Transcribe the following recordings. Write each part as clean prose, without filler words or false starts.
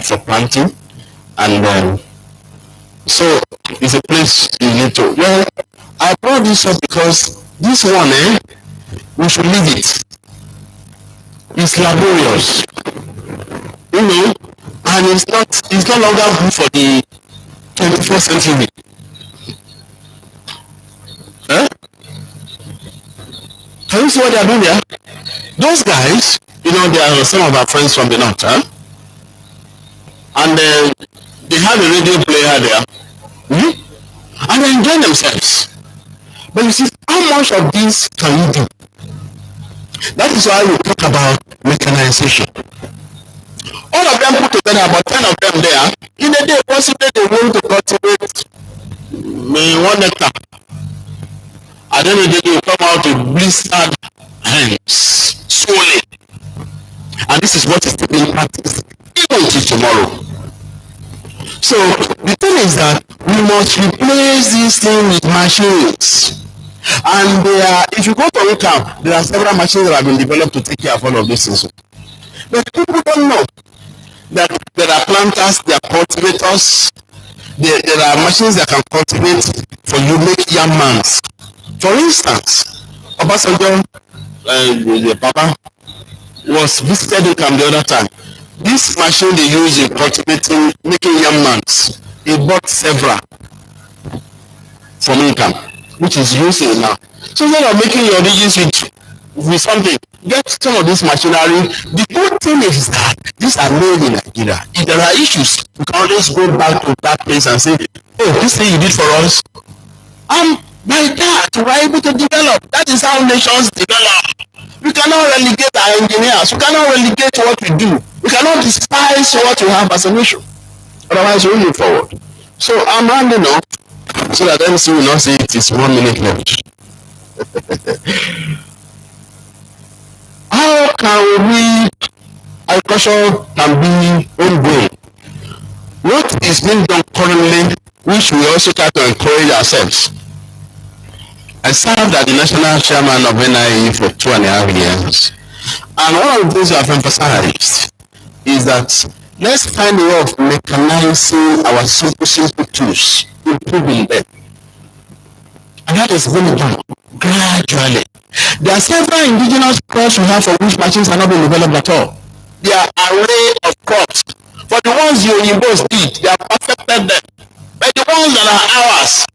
for planting, and so it's a place you need to. Well, I brought this up because this one, we should leave it. It's laborious, and it's no longer good for the 21st century. Eh? Can you see what they are doing there? Those guys, they are some of our friends from the north, and they have a radio player there, and they enjoy themselves. But you see, how much of this can you do? That is why we talk about mechanization. All of them put together, about 10 of them there, in a day, possibly they want to cultivate 1 hectare. At the end of the day, they will come out with blistered hands, swollen. And this is what is taking practice even till tomorrow. So the thing is that we must replace this thing with machines. And if you go to look out, there are several machines that have been developed to take care of all of these things. But people don't know that there are planters, there are cultivators, there are machines that can cultivate for you, make yam mans. For instance, Obasanjo, the Papa, was visited Income the other time. This machine they use in cultivating, making yam mans, he bought several from Income, which is using now. So instead of making your ridges with something, get some of this machinery. The good thing is that these are made in Nigeria. If there are issues, you can always go back to that place and say, oh, this thing you did for us. And by that, we are able to develop. That is how nations develop. We cannot relegate our engineers. We cannot relegate what we do. We cannot despise what we have as a nation. Otherwise, we will move forward. So I'm rounding up so that MC will not say it is 1 minute left. How can we, agriculture can be ongoing? What is being done currently, which we also try to encourage ourselves? I served as the national chairman of NIE for 2.5 years. And one of the things I have emphasized is that let's find a way of mechanizing our simple tools, improving them. And that is going to do gradually. There are several indigenous crops we have for which machines are not being developed at all. There are array of crops. For the ones the Oyimbos did, they have perfected them. But the ones that are ours,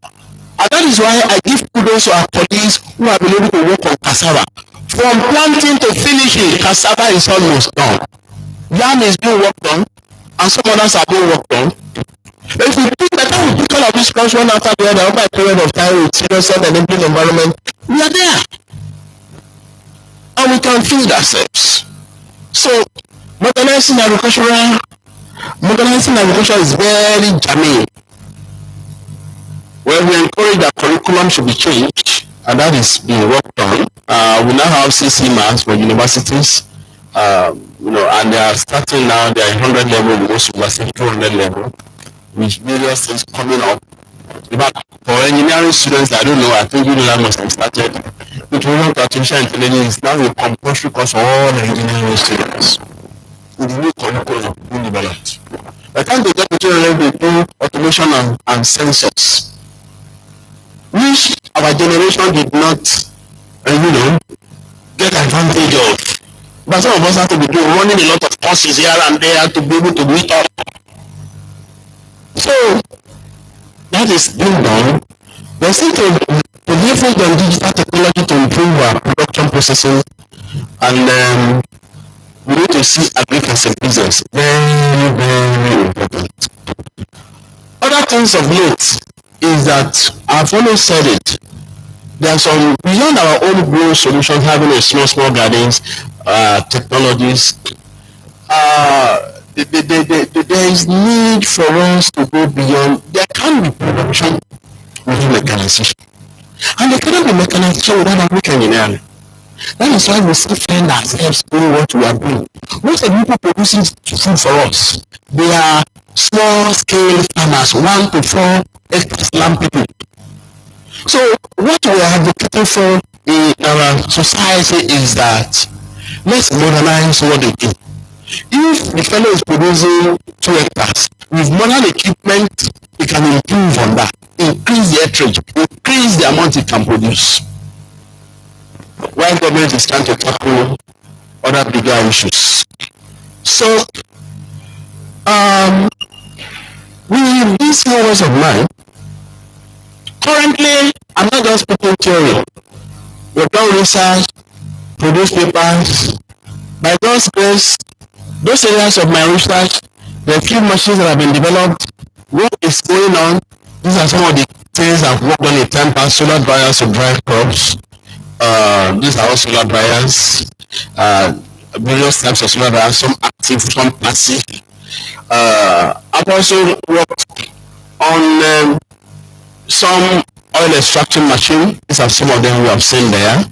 and that is why I give kudos to our colleagues who have been able to work on cassava. From planting to finishing, cassava is almost done. Yam is being worked on, and some others are being worked on. But if we do better, we pick all of these crops one after the other over a period of time with serious and enabling environment, we are there. And we can feed ourselves. So, modernizing agriculture is very germane. Well, we encourage that curriculum should be changed, and that is being worked on. We now have CC maths for universities, and they are starting now. They are 100 level, most universities 200 level, with various things coming up. But for engineering students, I don't know. I think that must have started. Introduction to artificial intelligence is now a compulsory course for all engineering students. With the new curriculum being developed. By the time they get to level, they do automation and sensors, which our generation did not, get advantage of. But some of us have to be running a lot of courses here and there to be able to meet up. So that is being done. There's still to leverage on digital technology to improve our production processing, and we need to see agriculture as a business. Very, very important. Other things of note is that I've always said it. There are some beyond our own growth solutions, having a small gardens, technologies. There is need for us to go beyond. There can be production with mechanization, and there cannot be mechanization without agric engineering. That is why we still find ourselves doing what we are doing. Most of the people producing food for us, they are small scale farmers, 1 to 4 hectares land people. So what we are advocating for in our society is that let's modernize what they do. If the fellow is producing 2 hectares, with modern equipment, he can improve on that, increase the acreage, increase the amount he can produce. While government is trying to tackle other bigger issues. So, with these areas of mine, currently, I'm not just speaking theory. We've done research, produced papers. By God's grace, those areas of my research, there are few machines that have been developed. Work is going on. These are some of the things I've worked on in time past: solar dryers to dry crops. These are all solar dryers. Various types of solar dryers, some active, some passive. I've also worked on some oil extraction machine. These are some of them we have seen there.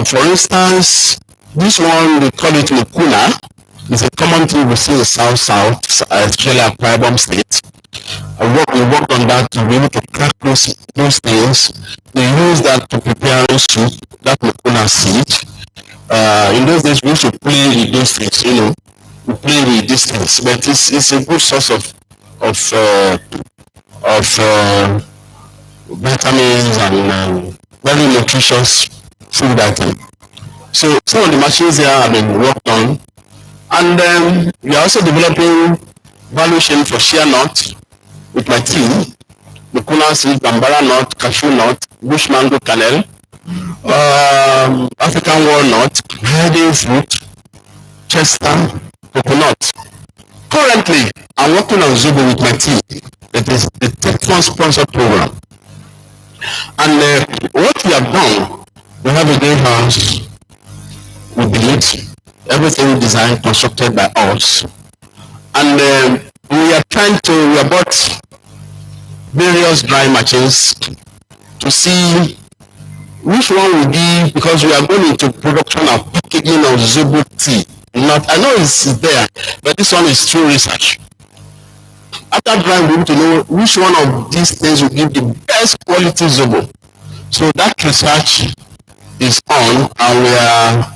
For instance, this one we call it Mukuna. It's a common thing we see in the south, especially at Pribom State. We worked on that to be able to crack those things. We use that to prepare soup, that Mukuna seed. In those days, we used to play with those things, we play with these things, but it's a good source of vitamins and very nutritious food item. So some of the machines here have been worked on, and we are also developing value chain for shea nut with my team: Mukuna seed, Bambara nut, cashew nut, bush mango kernel, African walnut, hiding fruit, chester, coconut. Currently, I'm working on Zobo with my team. It is the Tech1 sponsored program. And what we have done, we have a greenhouse, we built, everything designed, constructed by us. And we have bought various dry machines to see which one will be, because we are going into production of packaging of Zobo tea. I know it's there, but this one is through research. After drying, we need to know which one of these things will give the best quality Zobo. So that research is on, and we are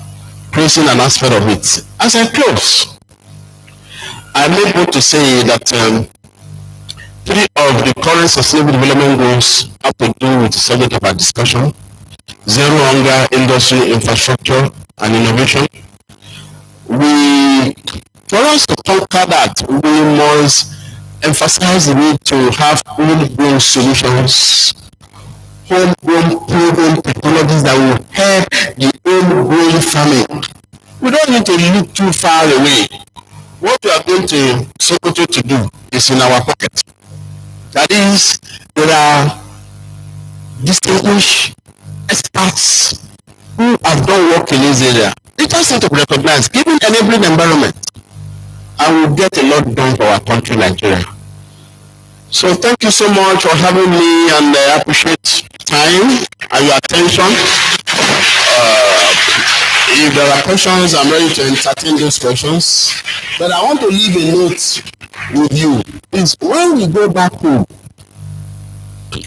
creating an aspect of it. As I close, I'm able to say that 3 of the current sustainable development goals have to do with the subject of our discussion: zero hunger, industry, infrastructure, and innovation. For us to conquer that, we must emphasize the need to have homegrown solutions, homegrown proven technologies that will help the homegrown farming. We don't need to look too far away. What we are going to Sokoto to do is in our pocket. That is, there are distinguished experts who have done work in this area. They just need to recognize, given enabling environment, and we'll get a lot done for our country, Nigeria. So thank you so much for having me, and I appreciate time and your attention. If there are questions, I'm ready to entertain those questions. But I want to leave a note with you. Is when we go back home,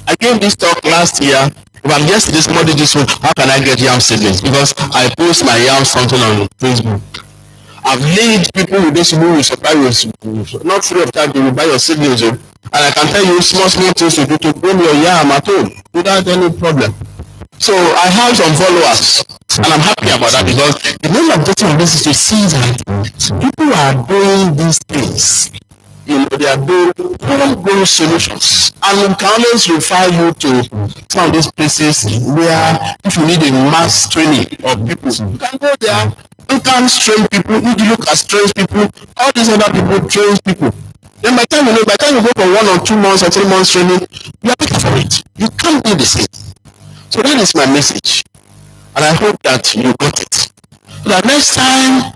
I gave this talk last year. But yesterday somebody just said, how can I get yam seedlings? Because I post my yam something on Facebook. I've laid people with this who will supply you, not free of charge, they will buy your seedlings. And I can tell you small things to do to grow your yam at home without any problem. So I have some followers, and I'm happy about that, because the main objective of this is to see that people are doing these things. They are doing homegrown solutions, and we can always refer you to some of these places where, if you need a mass training of people, you can go there. You can train people. You look at train people. All these other people train people. Then by the time you go for 1 or 2 months or 3 months training, you are better for it. You can't do the same. So that is my message, and I hope that you got it. So that next time,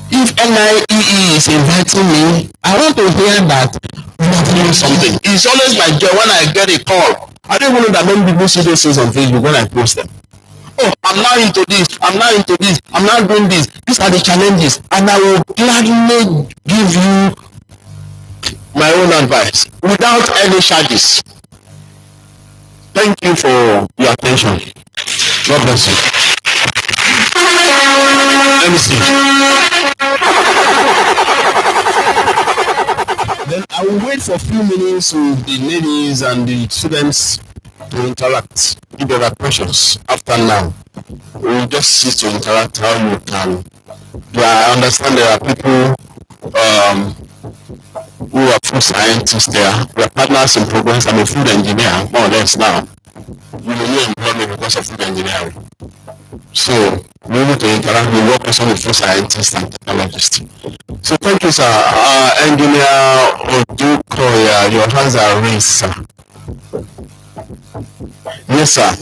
if NIEE is inviting me, I want to hear that we are doing something. It's always my joy when I get a call. I don't even know that many people see those things on Facebook when I post them. Oh, I'm now into this, I'm now into this, I'm now doing this. These are the challenges, and I will gladly give you my own advice without any charges. Thank you for your attention. God bless you. Let me see. I will wait for a few minutes with the ladies and the students to interact. If there are questions after now, we will just see to interact how you can. I understand there are people who are food scientists there. We are partners in progress. I'm a food engineer, more or less now. You may employ me because of food engineering. So we need to interact. We work also with food scientists and technologists. So thank you, sir. Engineer Odukoya, your hands are raised, sir. Yes, sir.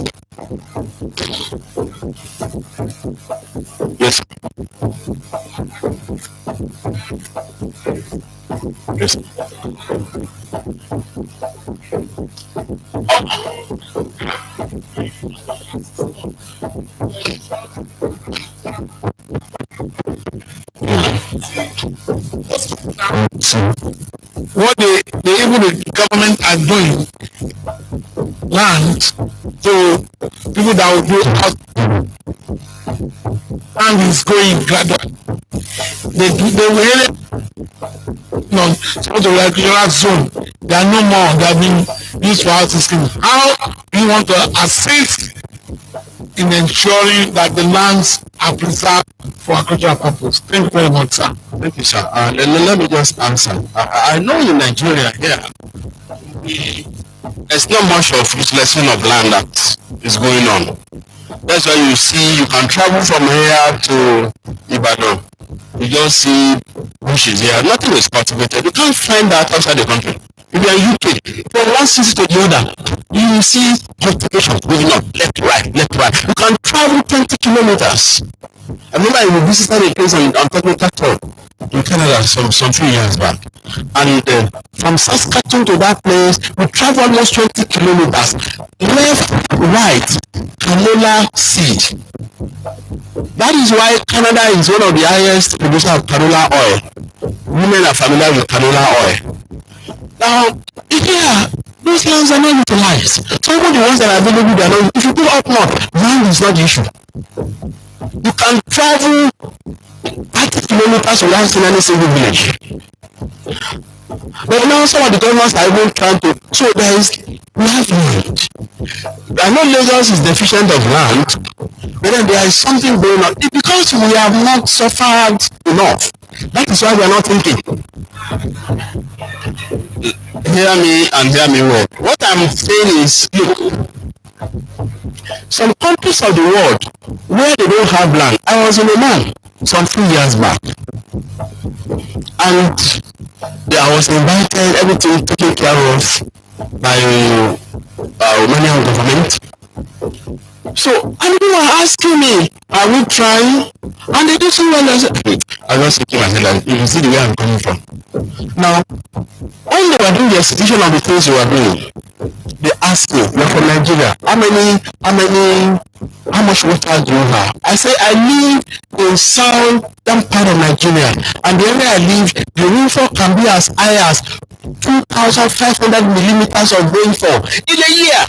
Yes. Yes. What even the government are doing, land to people that will go out, and is going gradually. They really some of the recreational zone. They are no more. They have been used for housing scheme. How do you want to assist in ensuring that the lands are preserved for agricultural purpose? Thank you very much, sir. Thank you, sir. Let me just answer. I know in Nigeria here, there's not much of utilization of land that is going on. That's why you see you can travel from here to Ibadan. You just see bushes here. Nothing is cultivated. You can't find that outside the country. If you are in UK, from one city to the other, you will see cultivation going on left, right, left, right. You can travel 20 kilometers. I remember I visited a place on Saskatoon in Canada some few years back. And from Saskatoon to that place, we travel almost 20 kilometers. Left, right, canola seed. That is why Canada is one of the highest producers of canola oil. Women are familiar with canola oil. Now, here, those lands are not utilized. Some of the ones that are available, they are not. If you go up north, land is not the issue. You can travel 30 kilometers without seeing any single village. But now some of the governments are even trying to, so we have land. I know Lagos is deficient of land, but then there is something going on. It's because we have not suffered enough. That is why we are not thinking. Hear me and hear me well. What I'm saying is, look, some countries of the world where they don't have land. I was in Oman some few years back, and I was invited, everything taken care of by Romanian government. So, and people were asking me, are we trying? And they do so well. I was thinking myself, you see the way I'm coming from. Now, when they were doing the execution of the things they were doing, they asked me, you're from Nigeria, how much water do you have? I said, I live in southern part of Nigeria, and the area I live, the rainfall can be as high as 2,500 millimeters of rainfall in a year.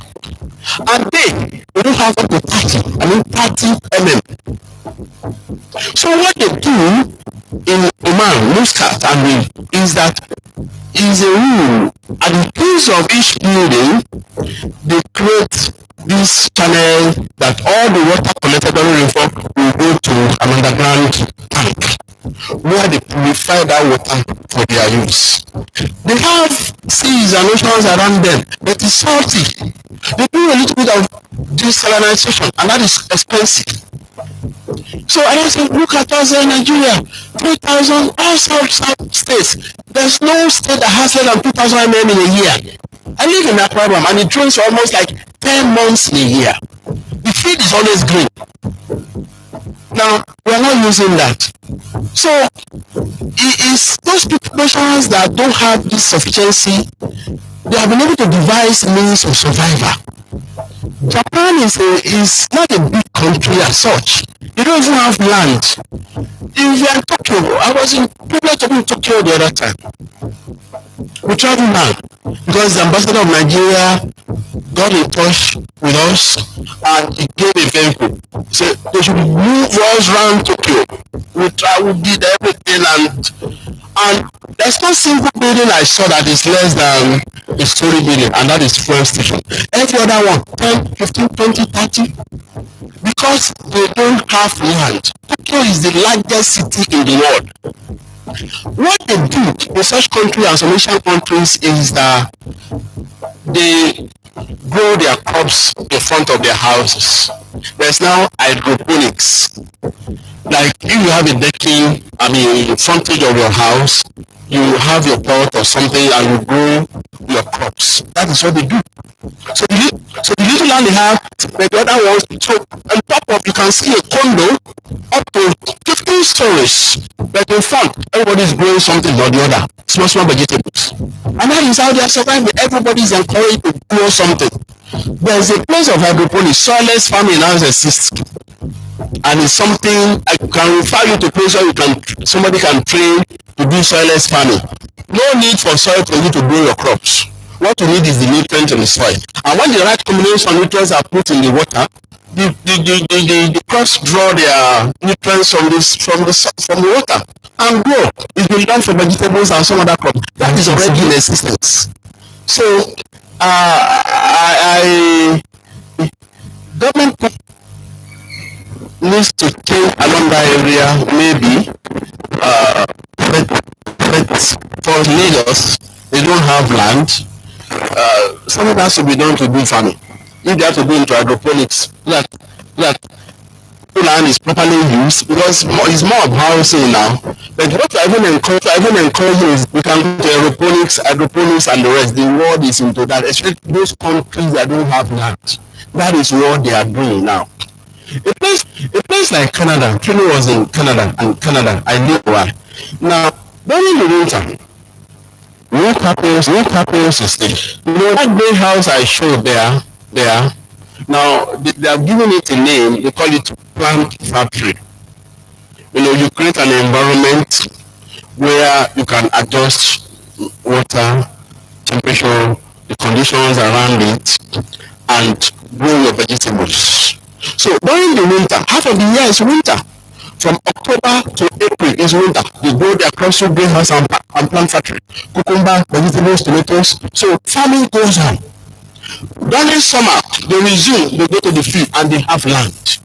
And they don't have up to 30 mm. So what they do in Oman, Muscat, is that is a rule. At the base of each building, they create this channel that all the water collected during rainfall will go to an underground tank where they purify that water for their use. They have seas and oceans around them, but it's salty. They do a little bit of desalinization, and that is expensive. So I said, look at us in Nigeria, 3,000, all south states. There's no state that has less than 2,000 mm in a year. I live in that problem, and it rains for almost like 10 months in a year. The field is always green. Now, we are not using that. So, it is those nations that don't have this sufficiency, they have been able to devise means of survival. Japan is not a big country as such. They don't even have land. If you are in Tokyo, I was privileged to be in Tokyo the other time. We traveled now because the ambassador of Nigeria got in touch with us and he gave a vehicle. He said they should move us around Tokyo. We did everything, and And there's no single building I saw that is less than a story building, and that is fuel station. Every other one, 10, 15, 20, 30, because they don't have land. Tokyo is the largest city in the world. What they do in such countries and some Asian countries is that they grow their crops in front of their houses. There's now hydroponics. Like if you have a decking, frontage of your house, you have your pot or something and you grow your crops. That is what they do. So the little land they have, but the other ones, so on top of, you can see a condo up to 15 stories. But in front, everybody is growing something or the other, small vegetables. And that is how they are surviving. Everybody is encouraged to grow something. There's a place of hydroponics, soilless farming now exists. And it's something I can refer you to place where somebody can train to do soilless farming. No need for soil for you to grow your crops. What you need is the nutrients in the soil. And when the right combination of nutrients are put in the water, the crops draw their nutrients from the water and grow. It's been done for vegetables and some other crops. That is already in existence. So government needs to change along that area, maybe. But for Lagos, they don't have land. Something has to be done to do farming. If they have to go into hydroponics, that land is properly used, because it's more of housing now. But what I even encourage is we can go to hydroponics and the rest. The world is into that, especially those countries that don't have land. That is what they are doing now. A place like Canada, Trini was in Canada, and Canada, I knew why. Now, during the winter, what happens is this. That big house I showed there, now they have given it a name, they call it plant factory. You create an environment where you can adjust water, temperature, the conditions around it, and grow your vegetables. So during the winter, half of the year is winter. From October to April is winter. They grow their crops through greenhouse and plant factory. Cucumber, vegetables, tomatoes. So farming goes on. During summer, they resume, they go to the field and they have land.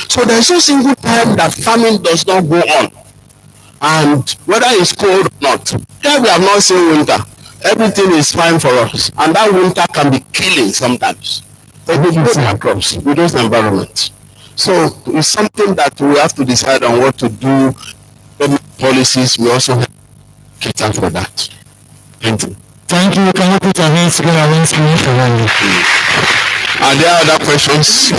So there's no single time that farming does not go on. And whether it's cold or not, here we have not seen winter. Everything is fine for us. And that winter can be killing sometimes. But we grow their crops with those environments. So it's something that we have to decide on what to do. Policies, we also have to cater for that. Thank you. Thank you. Can you put your hands together once more for one? Are there other questions?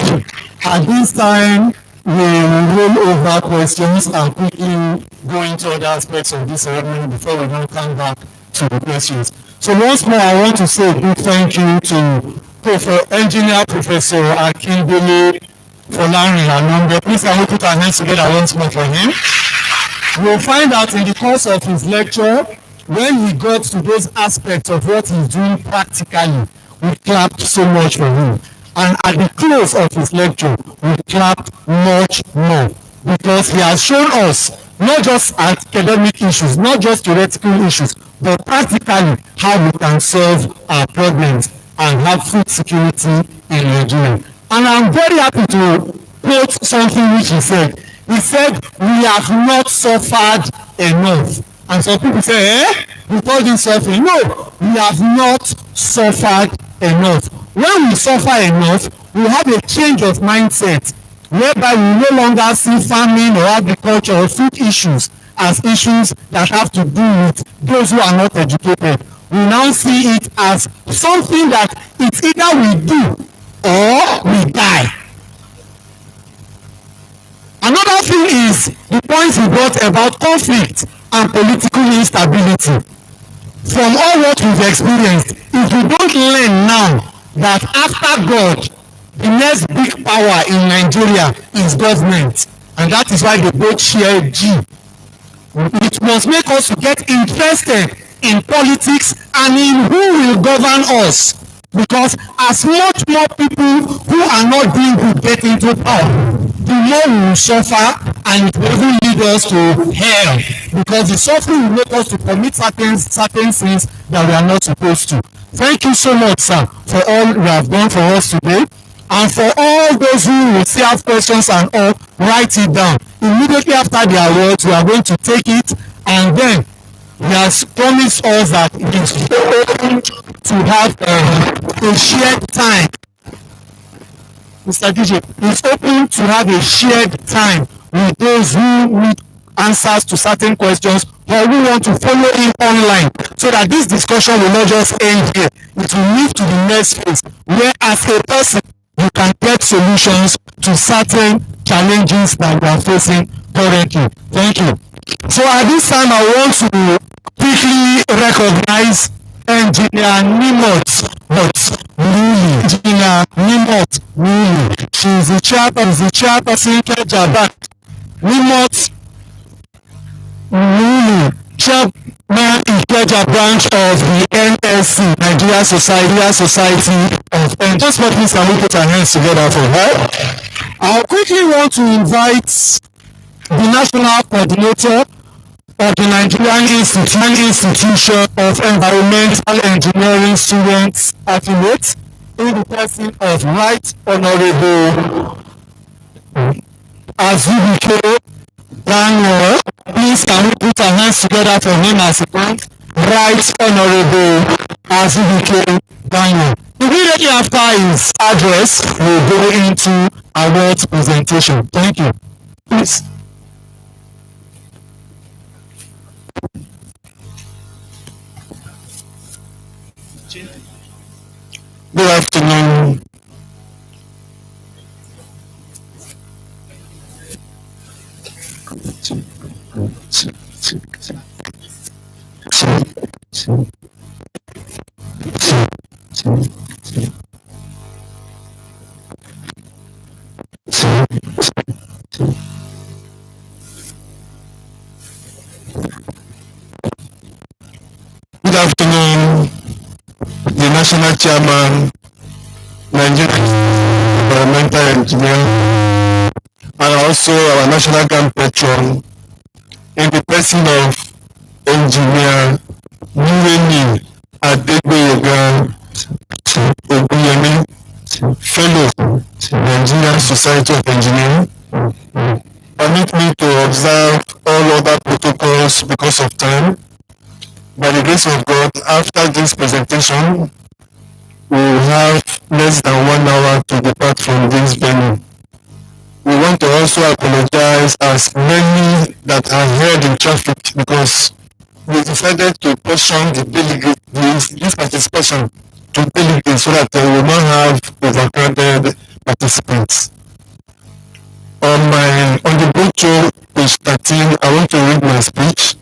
At this time, we will roll over questions and quickly go into other aspects of this ceremony before we now come back to the questions. So once more, I want to say a big thank you to Engineer Professor Akindele Folarin Anombe. Please can we put our hands together once more for him? We'll find out in the course of his lecture, when he got to those aspects of what he's doing practically, we clapped so much for him. And at the close of his lecture, we clapped much more, because he has shown us not just academic issues, not just theoretical issues, but practically how we can solve our problems and have food security in Nigeria. And I'm very happy to quote something which he said. He said, we have not suffered enough. And some people say, we call this suffering. No, we have not suffered enough. When we suffer enough, we have a change of mindset, whereby we no longer see farming or agriculture or food issues as issues that have to do with those who are not educated. We now see it as something that it's either we do or we die. Another thing is the point he brought about conflict and political instability. From all what we've experienced, if we don't learn now that after God, the next big power in Nigeria is government, and that is why they both share G. It must make us to get interested in politics and in who will govern us, because as much more people who are not doing good get into power, the more we will suffer and it will even lead us to hell, because the suffering will make us to commit certain sins that we are not supposed to. Thank you so much, sir, for all you have done for us today. And for all those who will still have questions and all, write it down. Immediately after the awards, we are going to take it, and then he has promised us that it is open to have a shared time. Mr. DJ, it's open to have a shared time with those who need answers to certain questions or who want to follow him online, so that this discussion will not just end here. It will move to the next phase, where as a person you can get solutions to certain challenges that we are facing currently. Thank you. So at this time, I want to quickly recognize Engineer Nimot Luli. Engineer Nimot Luli. She is the chairperson Kejabat. Nimot Luli, chairman Ikeja branch of the NSC, Nigeria Society of Engineers. Just for please, can we put our hands together for her? I quickly want to invite the national coordinator of the Nigerian Institution of Environmental Engineering Students Affiliate, in the person of Right Honorable Azubike Daniel. Please, can we put our hands together for him as a point? Right Honorable Azubike Daniel. Immediately after his address, we'll go into awards presentation. Thank you. Please. Good afternoon. Good afternoon, the National Chairman, Nigerian Environmental Engineer, and also our National Grand Patron, in the person of Engineer Nuweni Adegboyega Ogunyemi, Fellow, Nigerian Society of Engineering. Permit me to observe all other protocols because of time. By the grace of God, after this presentation, we will have less than 1 hour to depart from this venue. We want to also apologize as many that are held in traffic, because we decided to portion the delegates, this participation to delegates, so that we will not have overcrowded participants. On the brochure, page 13, I want to read my speech,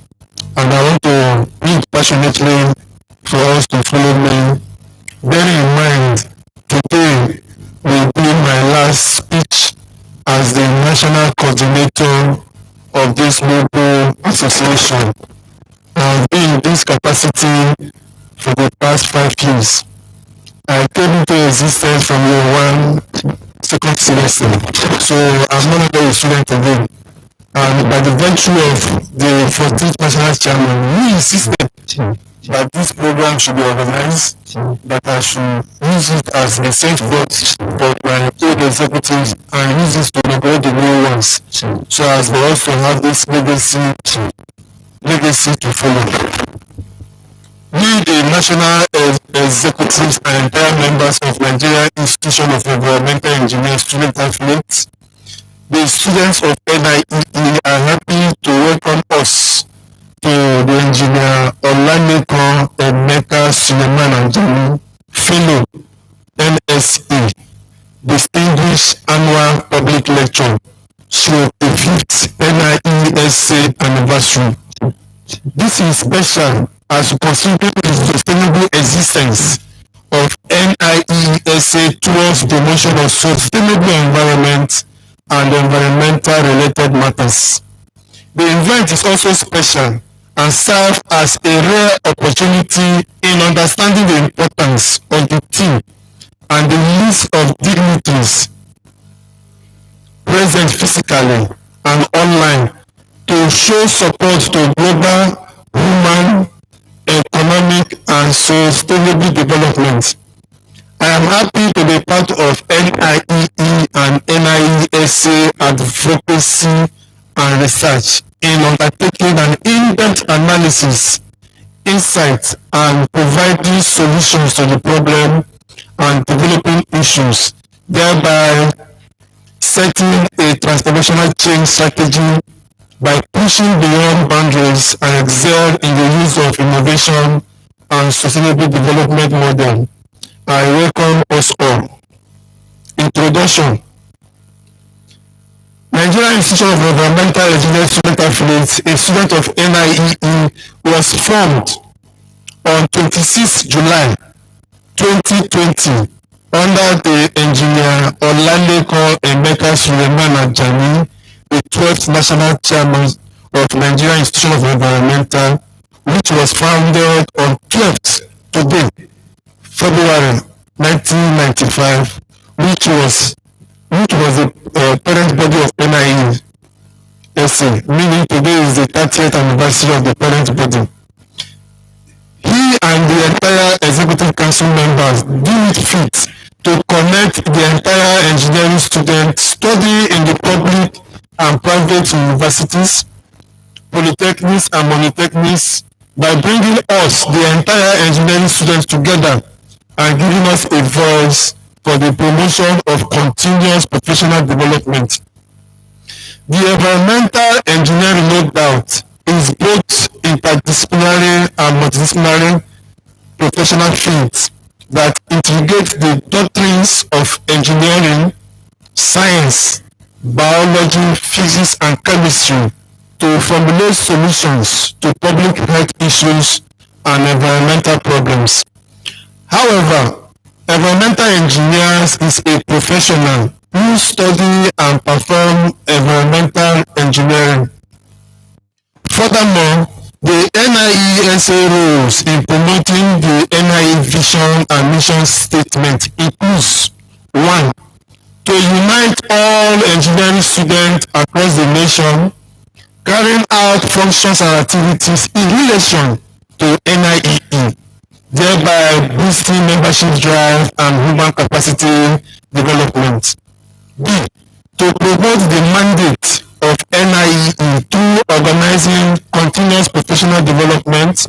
and I want to read passionately for us to follow me. Bearing in mind, today will be my last speech as the national coordinator of this global association. I've been in this capacity for the past 5 years. I came into existence from year 1, second semester, so I'm no longer a student again. And by the virtue of the 14th National Chairman, we insisted that this program should be organized, that I should use it as a safeguard for my old executives and use it to negotiate the new ones, so as they also have this legacy to follow. We, the national executives and entire members of Nigeria Institution of Environmental Engineers Student Affiliates, the students of NIEE are happy to welcome us to the Engineer Olaneko Emeka Suleiman Anjani Fellow NSE Distinguished Annual Public Lecture, so the 5th NIESA anniversary. This is special as we consider the sustainable existence of NIESA towards promotion of sustainable environment and environmental related matters. The event is also special and serves as a rare opportunity in understanding the importance of the theme and the list of dignitaries present physically and online to show support to global human, economic, and sustainable development. I am happy to be part of NIEE and NIESA advocacy and research in undertaking an in-depth analysis, insights, and providing solutions to the problem and developing issues, thereby setting a transformational change strategy by pushing beyond boundaries and excel in the use of innovation and sustainable development model. I welcome us all. Introduction. Nigerian Institution of Environmental Engineering Student Affiliate, a student of NIEE, was formed on 26 July 2020 under the engineer Olaleko Emeka Suleiman Ajani, the 12th National Chairman of Nigerian Institution of Environmental, which was founded on 12th today, February 1995, which was the parent body of NIESA, meaning today is the 30th anniversary of the parent body. He and the entire executive council members deem it fit to connect the entire engineering students studying in the public and private universities, polytechnics and monotechnics by bringing us, the entire engineering students, together and giving us a voice for the promotion of continuous professional development. The environmental engineering, no doubt, is both interdisciplinary and multidisciplinary professional fields that integrate the doctrines of engineering, science, biology, physics, and chemistry to formulate solutions to public health issues and environmental problems. However, environmental engineers is a professional who study and perform environmental engineering. Furthermore, the NIESA rules in promoting the NIE vision and mission statement includes 1. To unite all engineering students across the nation, carrying out functions and activities in relation to NIEE, thereby boosting membership drive and human capacity development. B. To promote the mandate of NIEE through organizing continuous professional development,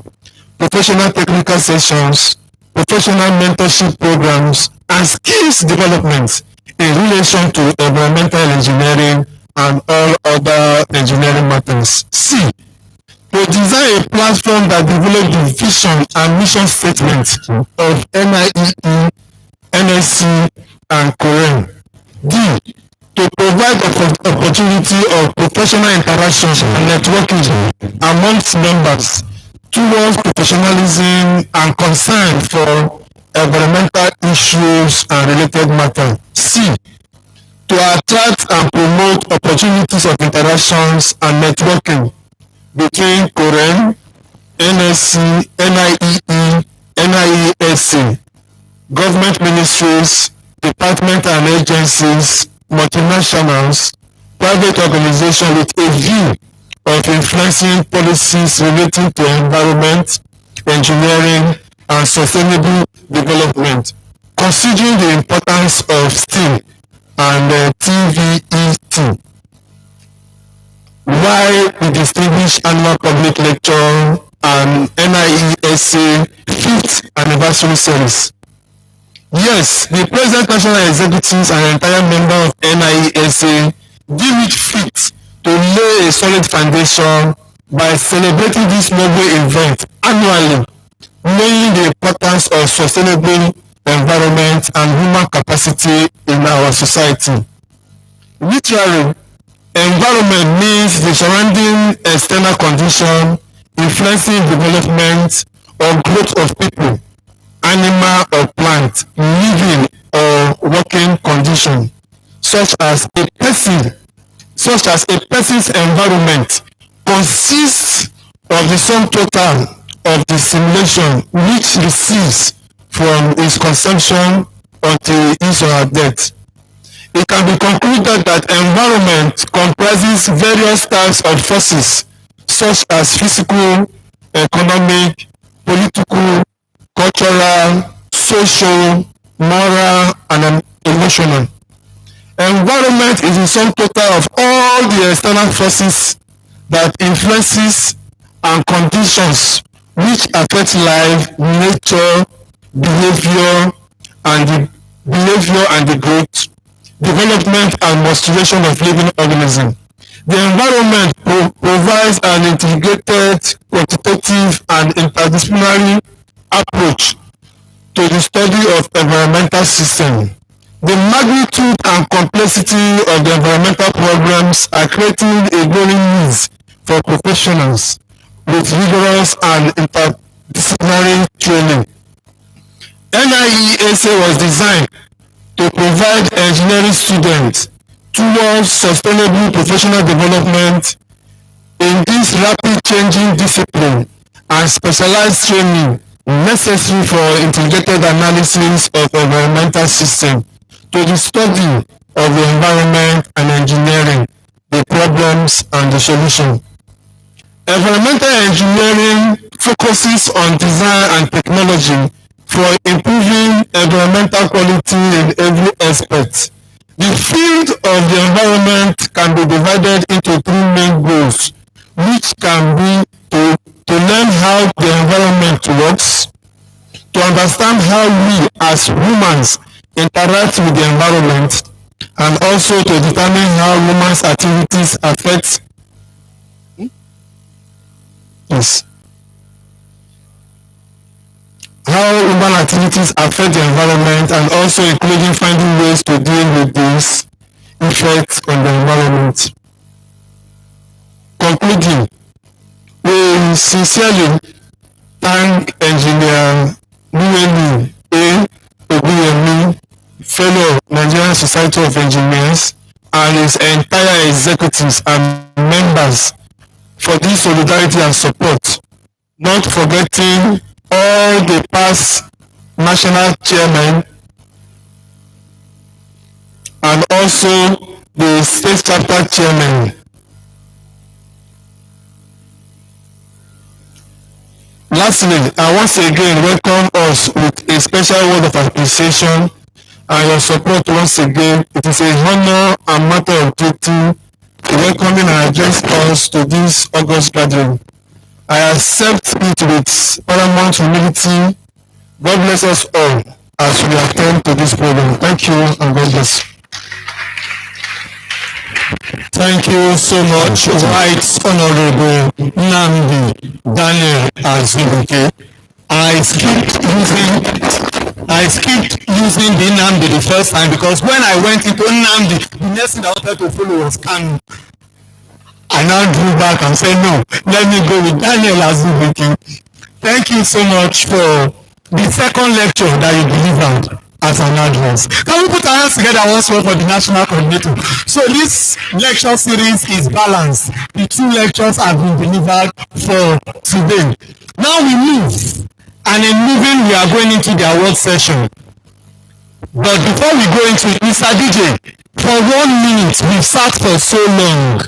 professional technical sessions, professional mentorship programs, and skills development in relation to environmental engineering and all other engineering matters. C. To design a platform that develops the vision and mission statements of NIEE, NSC, and COREN. D. To provide opportunity of professional interactions and networking amongst members towards professionalism and concern for environmental issues and related matters. C. To attract and promote opportunities of interactions and networking between COREN, NSC, NIEE, NIESA, government ministries, departments and agencies, multinationals, private organizations with a view of influencing policies relating to environment, engineering, and sustainable development, considering the importance of STEAM and TVET. Why the distinguished annual public lecture and NIESA 5th anniversary series? Yes, the present national executives and entire member of NIESA deem it fit to lay a solid foundation by celebrating this noble event annually, knowing the importance of sustainable environment and human capacity in our society. Literally, environment means the surrounding external condition influencing development or growth of people, animal or plant, living or working condition, such as a person's environment consists of the sum total of the stimulation which receives from its consumption until his or her death. it can be concluded that environment comprises various types of forces such as physical, economic, political, cultural, social, moral, and emotional. Environment is the sum total of all the external forces that influences and conditions which affect life, nature, behavior, and the growth, development, and maturation of living organisms. The environment provides an integrated, quantitative, and interdisciplinary approach to the study of environmental systems. The magnitude and complexity of the environmental problems are creating a growing need for professionals with rigorous and interdisciplinary training. NIESA was designed to provide engineering students towards sustainable professional development in this rapid changing discipline and specialized training necessary for integrated analysis of environmental systems to the study of the environment and engineering, the problems and the solution. Environmental engineering focuses on design and technology for improving environmental quality in every aspect. The field of the environment can be divided into three main goals, which can be to learn how the environment works, to understand how we as humans interact with the environment, and also to determine how humans' activities affect yes, how human activities affect the environment, and also including finding ways to deal with these effects on the environment. Concluding, we sincerely thank Engineer Nuweni A. Oguyemi, fellow Nigerian Society of Engineers, and his entire executives and members for this solidarity and support, not forgetting all the past national chairmen and also the state chapter chairman. Lastly, I once again welcome us with a special word of appreciation and your support once again. It is a honor and matter of duty to welcoming and address us to this August gathering. I accept it with paramount humility. God bless us all as we attend to this program. Thank you and God bless. Thank you so much, Right Honorable Nnamdi Daniel Azibuike. I skipped using the Nnamdi the first time because when I went into Nnamdi, the next thing I wanted to follow was Kanu. I now drew back and said, no, let me go with Daniel Azibuike. Thank you so much for the second lecture that you delivered as an address. Can we put our hands together once more for the national coordinator? So this lecture series is balanced. The two lectures have been delivered for today. Now we move, and in moving we are going into the award session. But before we go into it, Mr. DJ, for 1 minute we've sat for so long.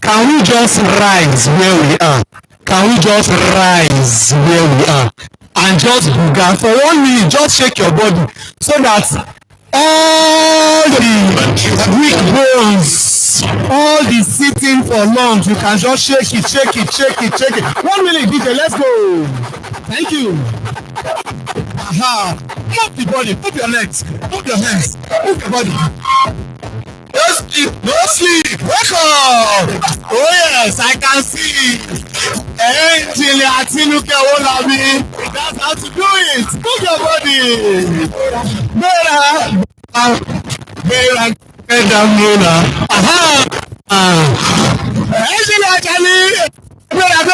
Can we just rise where we are? Can we just rise where we are? And just booga for 1 minute, just shake your body so that all the weak bones, all the sitting for long, you can just shake it, shake it, shake it, shake it. 1 minute, DJ, let's go. Thank you. Aha. Move the body, move your legs, move your hands, move your body. No sleep, wake up. Oh yes, I can see. Engineer Atinuke Owolabi, that's how to do it. Move your body. Better. Aha. Engineer Ajani, better.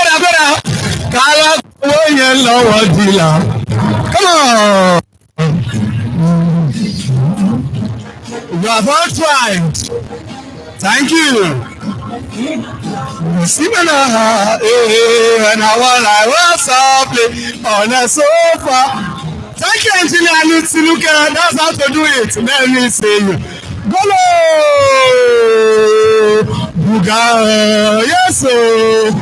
Kala oye lọ́wọ́ dila. Come on. You have all tried. Thank you. See me now, and I was up on a sofa. Thank you, Engineer Atinuke. That's how to do it. Let me see you. Golo! Buga! Yes, oh.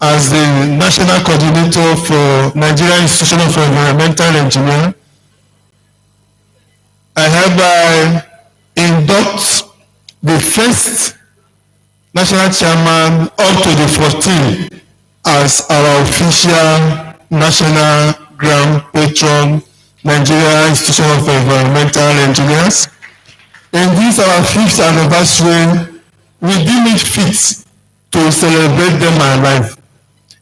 as the National Coordinator for Nigerian Institution for Environmental Engineering, I hereby induct the first National Chairman up to the 14th as our official National Grand Patron, Nigerian Institution of Environmental Engineers. In this our 5th anniversary, we deem it fit to celebrate them alive,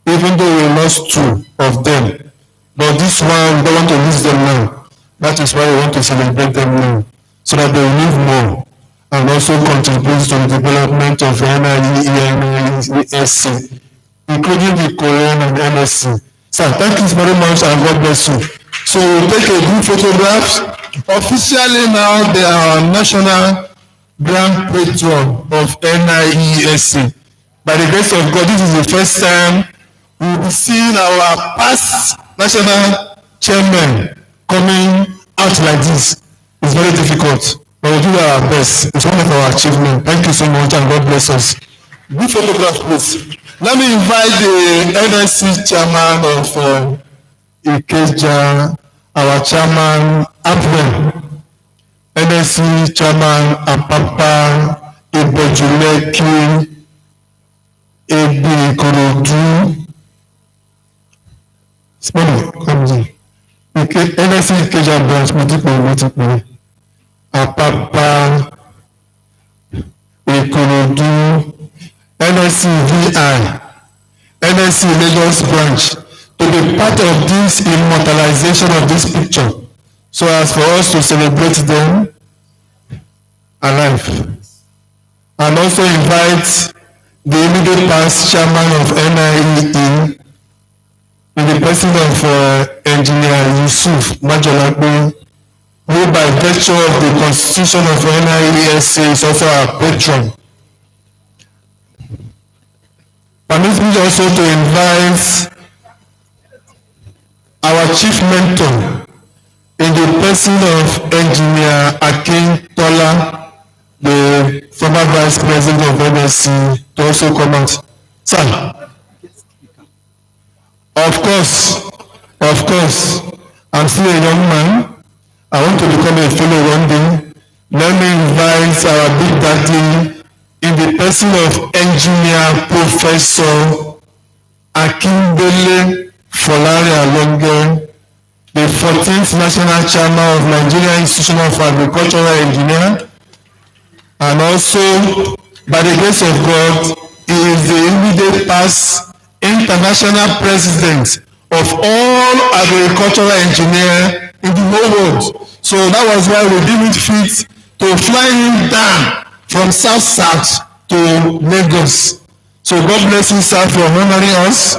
even though we lost 2 of them. But this one, we don't want to lose them now. That is why we want to celebrate them now, so that they will live more and also contribute to the development of NIESC, including the Korean and NSC. Sir, thank you very much and God bless you. So we'll take a group photograph. Officially now they are national grand patron of NIESC. By the grace of God, this is the first time we will be seeing our past national chairman coming out like this. It's very difficult, but we'll do our best. It's one of our achievements. Thank you so much and God bless us. Good photograph, please. Let me invite the NSC chairman of Ikeja, our chairman, Abdul. NSC chairman, Apapa, Ibojuleki, Ebi Ikorodu. Small, come in. NSC Ikeja branch, multiple. Apapa, Ikorodu, NSC VI, NSC Lagos branch, to be part of this immortalization of this picture, so as for us to celebrate them alive. And also invite the immediate past chairman of NIE, in the person of Engineer Yusuf Majolagbe, who by virtue of the constitution of NIESC is also our patron. Permit me also to invite our chief mentor in the person of Engineer Akin Tola, the former vice president of NSC, to also come out. Sir, of course, I'm still a young man. I want to become a fellow one day. Let me invite our big daddy in the person of Engineer Professor Akindele Folari Alonge, the 14th National Chairman of Nigerian Institution of Agricultural Engineering, and also, by the grace of God, he is the immediate past international president of all agricultural engineers in the whole world. So that was why we deemed it fit to fly him down from South to Lagos. So God bless you, sir, for honoring us.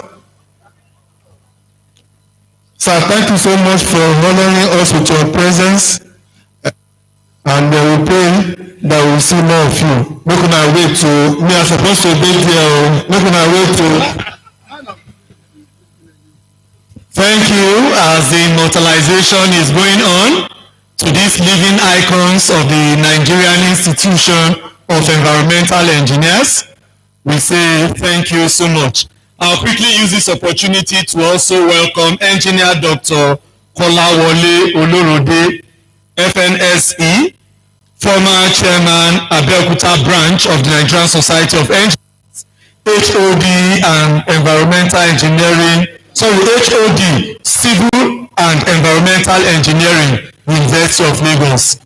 Sir, thank you so much for honoring us with your presence. And we pray that we will see more of you. Make una wait to, me are supposed to be there. Make una wait to. Thank you. As the immortalization is going on to these living icons of the Nigerian Institution of Environmental Engineers, we say thank you so much. I'll quickly use this opportunity to also welcome Engineer Dr. Kolawole Olorode, FNSE, former Chairman, Abeokuta Branch of the Nigerian Society of Engineers, HOD and Environmental Engineering, HOD, Civil and Environmental Engineering, University of Lagos.